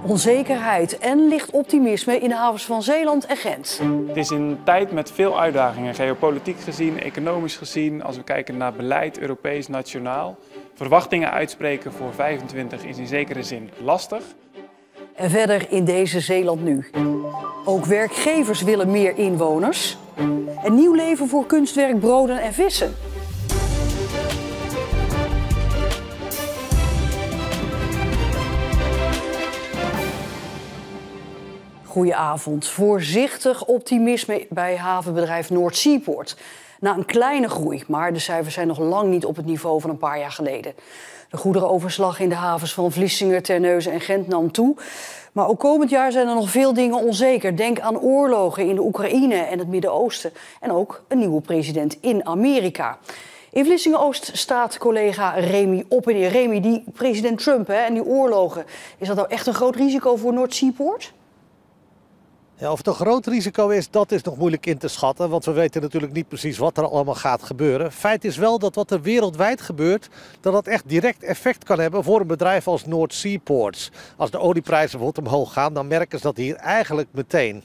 Onzekerheid en licht optimisme in de havens van Zeeland en Gent. Het is een tijd met veel uitdagingen, geopolitiek gezien, economisch gezien. Als we kijken naar beleid, Europees, nationaal. Verwachtingen uitspreken voor 25 is in zekere zin lastig. En verder in deze Zeeland nu. Ook werkgevers willen meer inwoners. Een nieuw leven voor kunstwerk, broden en vissen. Goedenavond. Voorzichtig optimisme bij havenbedrijf Noord Seaport. Na een kleine groei, maar de cijfers zijn nog lang niet op het niveau van een paar jaar geleden. De goederenoverslag in de havens van Vlissingen, Terneuzen en Gent nam toe. Maar ook komend jaar zijn er nog veel dingen onzeker. Denk aan oorlogen in de Oekraïne en het Midden-Oosten. En ook een nieuwe president in Amerika. In Vlissingen-Oost staat collega Remy op en neer. Remy, die president Trump en die oorlogen, is dat nou echt een groot risico voor Noord Seaport? Ja, of het een groot risico is, dat is nog moeilijk in te schatten. Want we weten natuurlijk niet precies wat er allemaal gaat gebeuren. Feit is wel dat wat er wereldwijd gebeurt, dat echt direct effect kan hebben voor een bedrijf als Noord Seaport. Als de olieprijzen bijvoorbeeld omhoog gaan, dan merken ze dat hier eigenlijk meteen.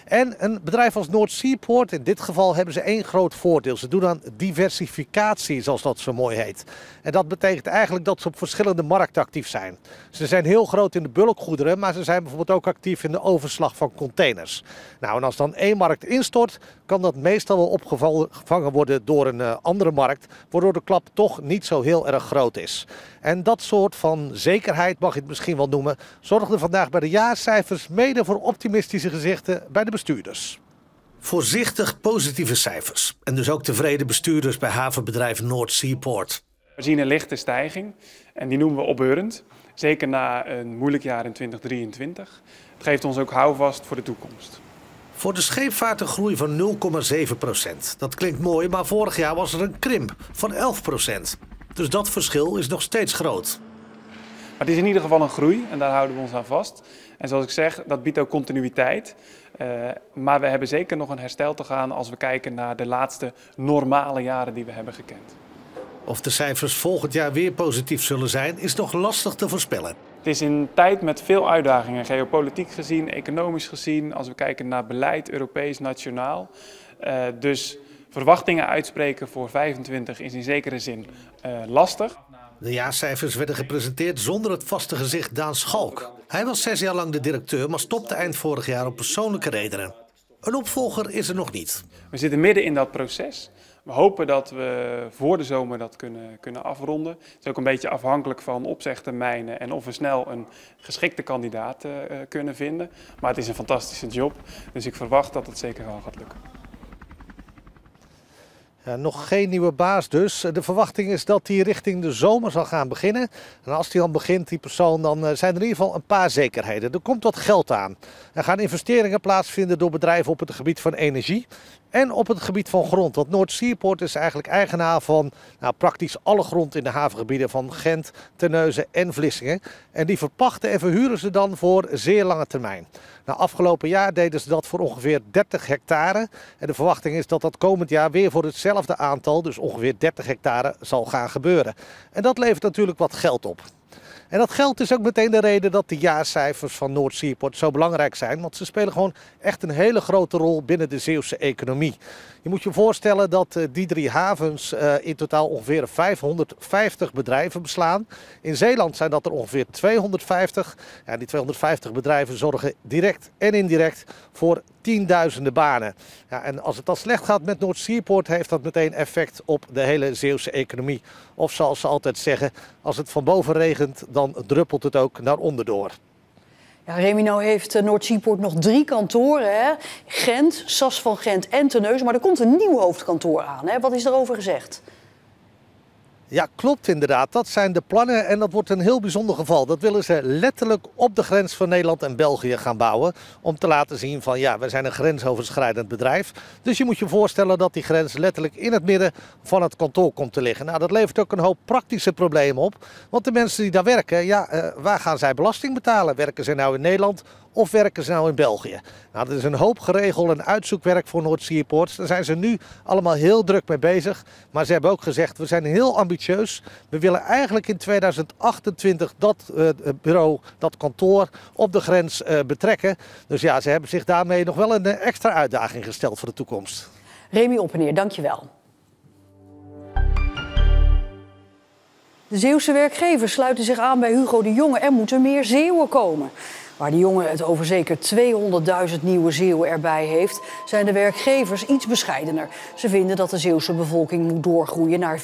En een bedrijf als Noord Seaport, in dit geval hebben ze één groot voordeel. Ze doen aan diversificatie, zoals dat zo mooi heet. En dat betekent eigenlijk dat ze op verschillende markten actief zijn. Ze zijn heel groot in de bulkgoederen, maar ze zijn bijvoorbeeld ook actief in de overslag van containers. Nou, en als dan één markt instort, kan dat meestal wel opgevangen worden door een andere markt, waardoor de klap toch niet zo heel erg groot is. En dat soort van zekerheid, mag je het misschien wel noemen, zorgde vandaag bij de jaarcijfers mede voor optimistische gezichten bij de bestuurders. Voorzichtig positieve cijfers en dus ook tevreden bestuurders bij havenbedrijf Noord Seaport. We zien een lichte stijging en die noemen we opbeurend. Zeker na een moeilijk jaar in 2023. Het geeft ons ook houvast voor de toekomst. Voor de scheepvaart een groei van 0,7%. Dat klinkt mooi, maar vorig jaar was er een krimp van 11%. Dus dat verschil is nog steeds groot. Maar het is in ieder geval een groei en daar houden we ons aan vast. En zoals ik zeg, dat biedt ook continuïteit. Maar we hebben zeker nog een herstel te gaan als we kijken naar de laatste normale jaren die we hebben gekend. Of de cijfers volgend jaar weer positief zullen zijn, is nog lastig te voorspellen. Het is een tijd met veel uitdagingen, geopolitiek gezien, economisch gezien. Als we kijken naar beleid, Europees, nationaal. Dus verwachtingen uitspreken voor 25 is in zekere zin lastig. De jaarcijfers werden gepresenteerd zonder het vaste gezicht Daan Schalk. Hij was 6 jaar lang de directeur, maar stopte eind vorig jaar op persoonlijke redenen. Een opvolger is er nog niet. We zitten midden in dat proces. We hopen dat we voor de zomer dat kunnen afronden. Het is ook een beetje afhankelijk van opzegtermijnen en of we snel een geschikte kandidaat kunnen vinden. Maar het is een fantastische job, dus ik verwacht dat het zeker wel gaat lukken. Ja, nog geen nieuwe baas dus. De verwachting is dat hij richting de zomer zal gaan beginnen. En als hij dan begint, die persoon, dan zijn er in ieder geval een paar zekerheden. Er komt wat geld aan. Er gaan investeringen plaatsvinden door bedrijven op het gebied van energie en op het gebied van grond. Want Noord Seaport is eigenlijk eigenaar van praktisch alle grond in de havengebieden van Gent, Terneuzen en Vlissingen. En die verpachten en verhuren ze dan voor zeer lange termijn. Nou, afgelopen jaar deden ze dat voor ongeveer 30 hectare. En de verwachting is dat dat komend jaar weer voor hetzelfde aantal, dus ongeveer 30 hectare, zal gaan gebeuren. En dat levert natuurlijk wat geld op. En dat geld is ook meteen de reden dat de jaarcijfers van Noord Seaport zo belangrijk zijn. Want ze spelen gewoon echt een hele grote rol binnen de Zeeuwse economie. Je moet je voorstellen dat die 3 havens in totaal ongeveer 550 bedrijven beslaan. In Zeeland zijn dat er ongeveer 250. Ja, die 250 bedrijven zorgen direct en indirect voor tienduizenden banen. Ja, en als het dan slecht gaat met Noord Seaport, heeft dat meteen effect op de hele Zeeuwse economie. Of zoals ze altijd zeggen, als het van boven regent, dan druppelt het ook naar onder door. Ja, Remy, nou heeft Noord Seaport nog 3 kantoren. Hè? Gent, SAS van Gent en Terneuzen. Maar er komt een nieuw hoofdkantoor aan. Hè? Wat is erover gezegd? Ja, klopt inderdaad. Dat zijn de plannen en dat wordt een heel bijzonder geval. Dat willen ze letterlijk op de grens van Nederland en België gaan bouwen. Om te laten zien van ja, we zijn een grensoverschrijdend bedrijf. Dus je moet je voorstellen dat die grens letterlijk in het midden van het kantoor komt te liggen. Nou, dat levert ook een hoop praktische problemen op. Want de mensen die daar werken, ja, waar gaan zij belasting betalen? Werken ze nou in Nederland of werken ze nou in België? Nou, dat is een hoop geregeld en uitzoekwerk voor Noord Seaport. Daar zijn ze nu allemaal heel druk mee bezig. Maar ze hebben ook gezegd, we zijn heel ambitieus ambitieus. We willen eigenlijk in 2028 dat bureau, dat kantoor op de grens betrekken. Dus ja, ze hebben zich daarmee nog wel een extra uitdaging gesteld voor de toekomst. Remy Oppeneer, dankjewel. De Zeeuwse werkgevers sluiten zich aan bij Hugo de Jonge. Er moeten meer Zeeuwen komen. Waar de Jonge het over zeker 200.000 nieuwe Zeeuwen erbij heeft, zijn de werkgevers iets bescheidener. Ze vinden dat de Zeeuwse bevolking moet doorgroeien naar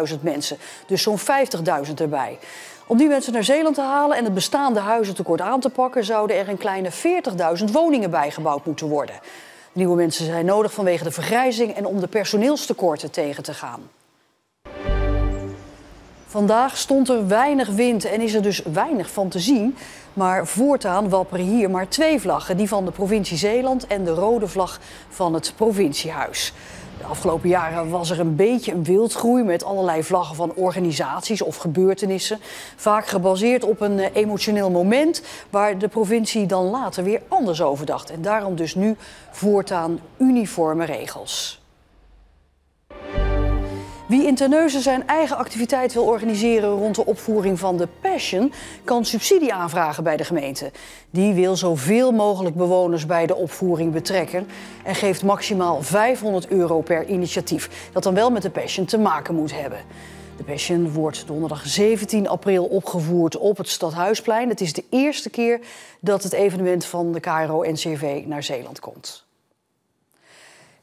450.000 mensen. Dus zo'n 50.000 erbij. Om die mensen naar Zeeland te halen en het bestaande huizentekort aan te pakken, zouden er een kleine 40.000 woningen bijgebouwd moeten worden. De nieuwe mensen zijn nodig vanwege de vergrijzing en om de personeelstekorten tegen te gaan. Vandaag stond er weinig wind en is er dus weinig van te zien. Maar voortaan wapperen hier maar 2 vlaggen. Die van de provincie Zeeland en de rode vlag van het provinciehuis. De afgelopen jaren was er een beetje een wildgroei met allerlei vlaggen van organisaties of gebeurtenissen. Vaak gebaseerd op een emotioneel moment waar de provincie dan later weer anders over dacht. En daarom dus nu voortaan uniforme regels. Wie in Terneuzen zijn eigen activiteit wil organiseren rond de opvoering van de Passion, kan subsidie aanvragen bij de gemeente. Die wil zoveel mogelijk bewoners bij de opvoering betrekken en geeft maximaal €500 per initiatief, dat dan wel met de Passion te maken moet hebben. De Passion wordt donderdag 17 april opgevoerd op het Stadhuisplein. Het is de eerste keer dat het evenement van de KRO-NCRV naar Zeeland komt.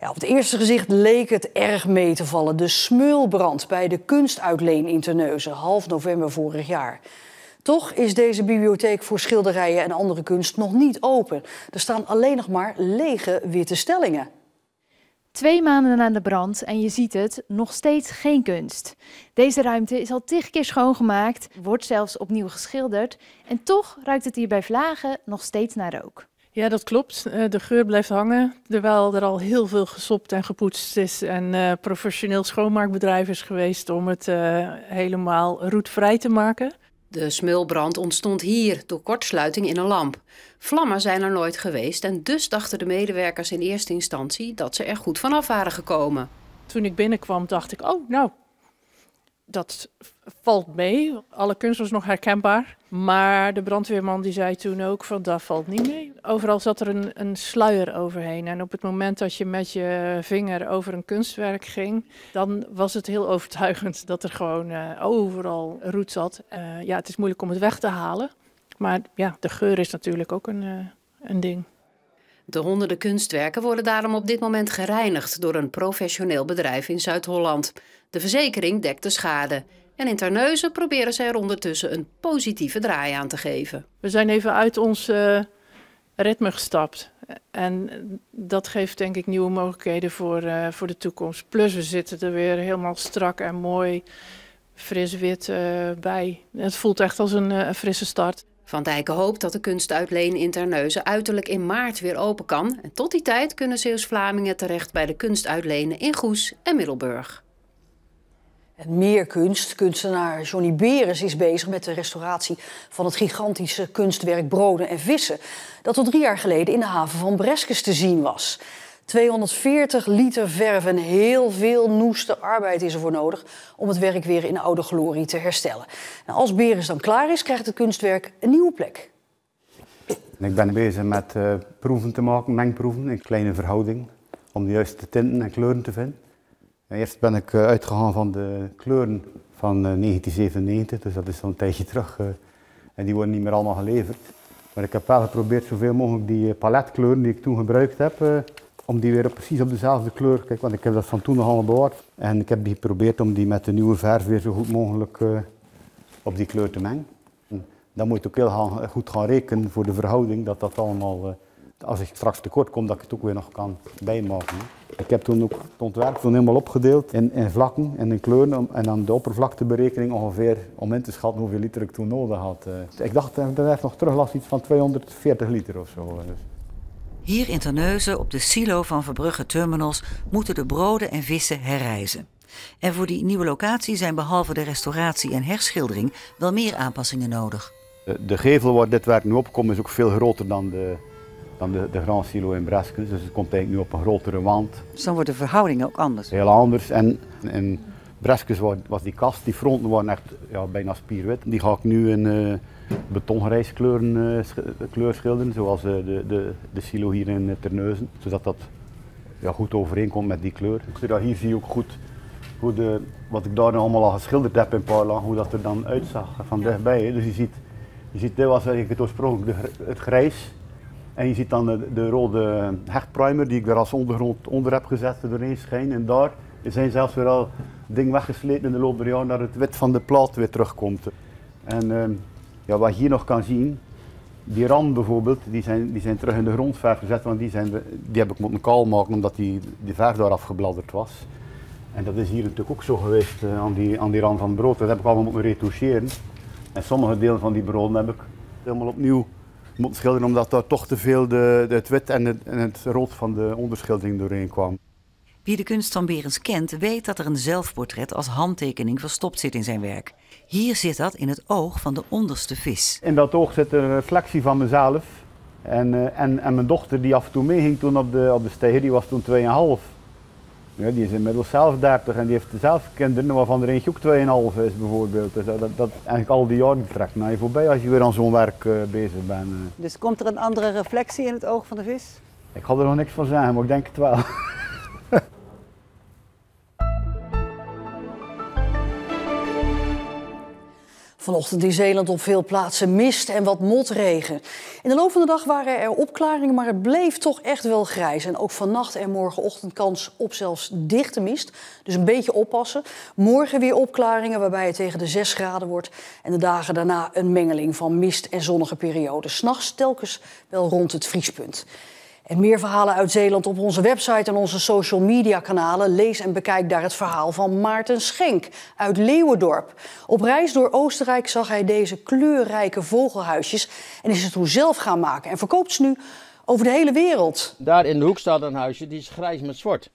Ja, op het eerste gezicht leek het erg mee te vallen. De smeulbrand bij de kunstuitleen in Terneuzen, half november vorig jaar. Toch is deze bibliotheek voor schilderijen en andere kunst nog niet open. Er staan alleen nog maar lege witte stellingen. 2 maanden na de brand en je ziet het, nog steeds geen kunst. Deze ruimte is al 10 keer schoongemaakt, wordt zelfs opnieuw geschilderd. En toch ruikt het hier bij Vlagen nog steeds naar rook. Ja, dat klopt. De geur blijft hangen, terwijl er al heel veel gesopt en gepoetst is en professioneel schoonmaakbedrijf is geweest om het helemaal roetvrij te maken. De smeulbrand ontstond hier door kortsluiting in een lamp. Vlammen zijn er nooit geweest en dus dachten de medewerkers in eerste instantie dat ze er goed vanaf waren gekomen. Toen ik binnenkwam dacht ik, oh nou, dat valt mee. Alle kunst was nog herkenbaar. Maar de brandweerman die zei toen ook van dat valt niet mee. Overal zat er een sluier overheen. En op het moment dat je met je vinger over een kunstwerk ging, dan was het heel overtuigend dat er gewoon overal roet zat. Ja, het is moeilijk om het weg te halen. Maar ja, de geur is natuurlijk ook een ding. De honderden kunstwerken worden daarom op dit moment gereinigd door een professioneel bedrijf in Zuid-Holland. De verzekering dekt de schade. En in Terneuzen proberen ze er ondertussen een positieve draai aan te geven. We zijn even uit ons ritme gestapt. En dat geeft denk ik nieuwe mogelijkheden voor de toekomst. Plus we zitten er weer helemaal strak en mooi fris wit bij. Het voelt echt als een frisse start. Van Dijken hoopt dat de kunstuitleen in Terneuzen uiterlijk in maart weer open kan. En tot die tijd kunnen Zeeuws-Vlamingen terecht bij de kunstuitlenen in Goes en Middelburg. En meer kunst. Kunstenaar Johnny Beres is bezig met de restauratie van het gigantische kunstwerk Broden en Vissen, dat tot 3 jaar geleden in de haven van Breskes te zien was. 240 liter verf en heel veel noeste arbeid is ervoor nodig om het werk weer in oude glorie te herstellen. Nou, als Beres dan klaar is, krijgt het kunstwerk een nieuwe plek. Ik ben bezig met proeven te maken, mengproeven in kleine verhouding, om de juiste tinten en kleuren te vinden. Eerst ben ik uitgegaan van de kleuren van 1997, dus dat is al een tijdje terug. En die worden niet meer allemaal geleverd. Maar ik heb wel geprobeerd zoveel mogelijk die paletkleuren die ik toen gebruikt heb, om die weer precies op dezelfde kleur, kijk, want ik heb dat van toen nog allemaal bewaard. En ik heb die geprobeerd om die met de nieuwe verf weer zo goed mogelijk op die kleur te mengen. En dan moet je ook heel goed gaan rekenen voor de verhouding, dat dat allemaal, als ik straks tekort kom, dat ik het ook weer nog kan bijmaken. Ik heb toen ook het ontwerp helemaal opgedeeld in vlakken en in kleuren en dan de oppervlakteberekening ongeveer om in te schatten hoeveel liter ik toen nodig had. Ik dacht dat er nog terug lag iets van 240 liter of zo. Hier in Terneuzen op de silo van Verbrugge Terminals moeten de Broden en Vissen herrijzen. En voor die nieuwe locatie zijn behalve de restauratie en herschildering wel meer aanpassingen nodig. De gevel waar dit werk nu opkomt is ook veel groter dan de Grand Silo in Breskes, dus het komt eigenlijk nu op een grotere wand. Dus dan wordt de verhouding ook anders? Heel anders en Breskes was die kast, die fronten waren echt bijna spierwit. Die ga ik nu in betongrijs kleur schilderen, zoals de silo hier in Terneuzen. Zodat dat goed overeenkomt met die kleur. Hier zie je ook goed hoe wat ik daar allemaal al geschilderd heb in Parla, hoe dat er dan uitzag van dichtbij. Hè. Dus je ziet, dit was eigenlijk het oorspronkelijk het grijs. En je ziet dan de rode hechtprimer die ik er als ondergrond onder heb gezet, doorheen schijnen. En daar zijn zelfs weer al dingen weggesleten in de loop der jaren, dat het wit van de plaat weer terugkomt. En wat je hier nog kan zien, die randen bijvoorbeeld, die zijn terug in de grondverf gezet, want die heb ik moeten kaal maken omdat die verf daar afgebladderd was. En dat is hier natuurlijk ook zo geweest aan die rand van het brood. Dat heb ik allemaal moeten retoucheren. En sommige delen van die broden heb ik helemaal opnieuw moeten schilderen, omdat daar toch te veel het wit en het rood van de onderschildering doorheen kwam. Wie de kunst van Beerens kent, weet dat er een zelfportret als handtekening verstopt zit in zijn werk. Hier zit dat in het oog van de onderste vis. In dat oog zit een reflectie van mezelf en mijn dochter die af en toe meeging toen op de steiger, die was toen 2,5. Ja, die is inmiddels zelf 30 en die heeft zelf kinderen, waarvan er eentje ook 2,5 is bijvoorbeeld. Dus dat eigenlijk al die jaren trekt naar je voorbij als je weer aan zo'n werk bezig bent. Dus komt er een andere reflectie in het oog van de vis? Ik ga er nog niks van zeggen, maar ik denk het wel. Vanochtend in Zeeland op veel plaatsen mist en wat motregen. In de loop van de dag waren er opklaringen, maar het bleef toch echt wel grijs. En ook vannacht en morgenochtend kans op zelfs dichte mist. Dus een beetje oppassen. Morgen weer opklaringen waarbij het tegen de 6 graden wordt. En de dagen daarna een mengeling van mist en zonnige perioden. 's Nachts telkens wel rond het vriespunt. En meer verhalen uit Zeeland op onze website en onze social media kanalen. Lees en bekijk daar het verhaal van Maarten Schenk uit Leeuwendorp. Op reis door Oostenrijk zag hij deze kleurrijke vogelhuisjes en is het toen zelf gaan maken en verkoopt ze nu over de hele wereld. Daar in de hoek staat een huisje, die is grijs met zwart.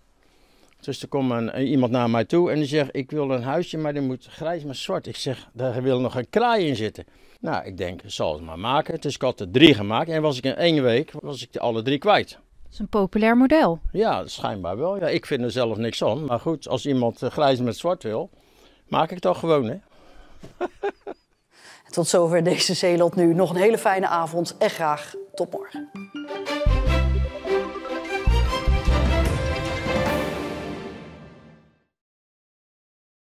Dus er komt iemand naar mij toe en die zegt, ik wil een huisje, maar die moet grijs met zwart. Ik zeg, daar wil nog een kraai in zitten. Nou, ik denk, ik zal het maar maken. Dus ik had er 3 gemaakt en was ik in 1 week alle 3 kwijt. Dat is een populair model. Ja, schijnbaar wel. Ja, ik vind er zelf niks aan. Maar goed, als iemand grijs met zwart wil, maak ik het toch gewoon, hè. Tot zover deze Zeeland nu. Nog een hele fijne avond en graag tot morgen.